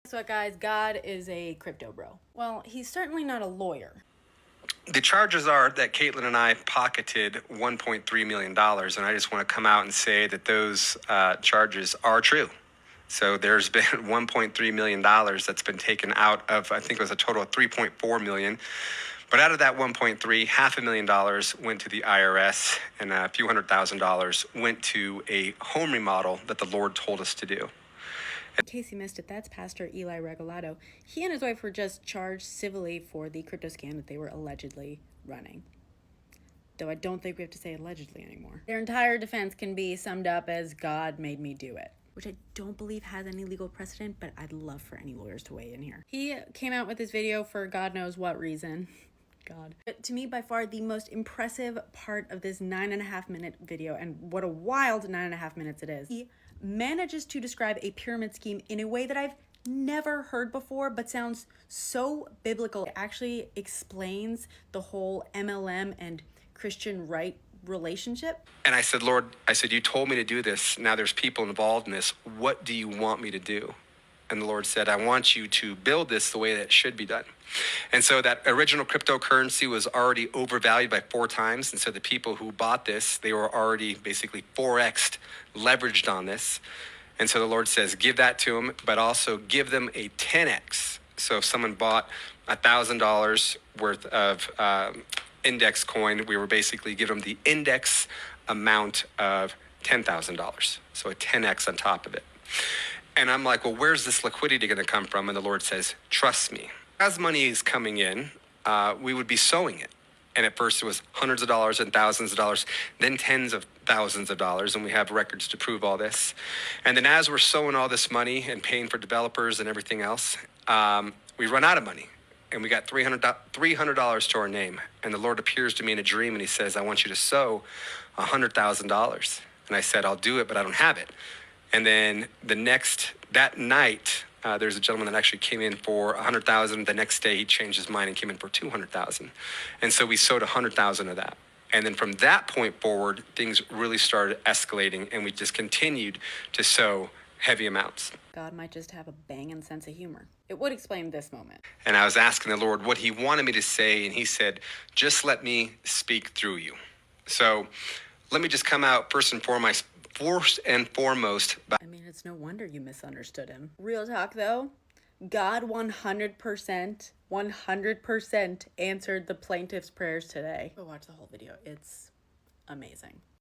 Guess what, guys? God is a crypto bro. Well, he's certainly not a lawyer. The charges are that Caitlin and I pocketed $1.3 million, and I just want to come out and say that those charges are true. So there's been $1.3 million that's been taken out of, I think it was a total of $3.4 million. But out of that 1.3, $500,000 went to the IRS, and a few $100,000 went to a home remodel that the Lord told us to do. In case you missed it, that's Pastor Eli Regalado. He and his wife were just charged civilly for the crypto scam that they were allegedly running. Though I don't think we have to say allegedly anymore. Their entire defense can be summed up as God made me do it, which I don't believe has any legal precedent, but I'd love for any lawyers to weigh in here. He came out with this video for God knows what reason. God. But to me, by far, the most impressive part of this 9.5-minute video, and what a wild 9.5 minutes it is, he manages to describe a pyramid scheme in a way that I've never heard before, but sounds so biblical. It actually explains the whole MLM and Christian right relationship. And I said, Lord, you told me to do this. Now there's people involved in this. What do you want me to do? And the Lord said, I want you to build this the way that it should be done. And so that original cryptocurrency was already overvalued by 4 times. And so the people who bought this, they were already basically 4x'd, leveraged on this. And so the Lord says, give that to them, but also give them a 10x. So if someone bought $1,000 worth of index coin, we were basically giving them the index amount of $10,000. So a 10x on top of it. And I'm like, well, where's this liquidity going to come from? And the Lord says, trust me. As money is coming in, we would be sowing it. And at first it was hundreds of dollars and thousands of dollars, then tens of thousands of dollars. And we have records to prove all this. And then as we're sowing all this money and paying for developers and everything else, we run out of money. And we got $300 to our name. And the Lord appears to me in a dream and he says, I want you to sow $100,000. And I said, I'll do it, but I don't have it. And then that night, there's a gentleman that actually came in for $100,000. The next day he changed his mind and came in for $200,000. And so we sold $100,000 of that. And then from that point forward, things really started escalating and we just continued to sow heavy amounts. God might just have a banging sense of humor. It would explain this moment. And I was asking the Lord what he wanted me to say. And he said, just let me speak through you. So let me just come out first and foremost. I mean, it's no wonder you misunderstood him. Real talk though, God 100% answered the plaintiff's prayers today. Go watch the whole video. It's amazing.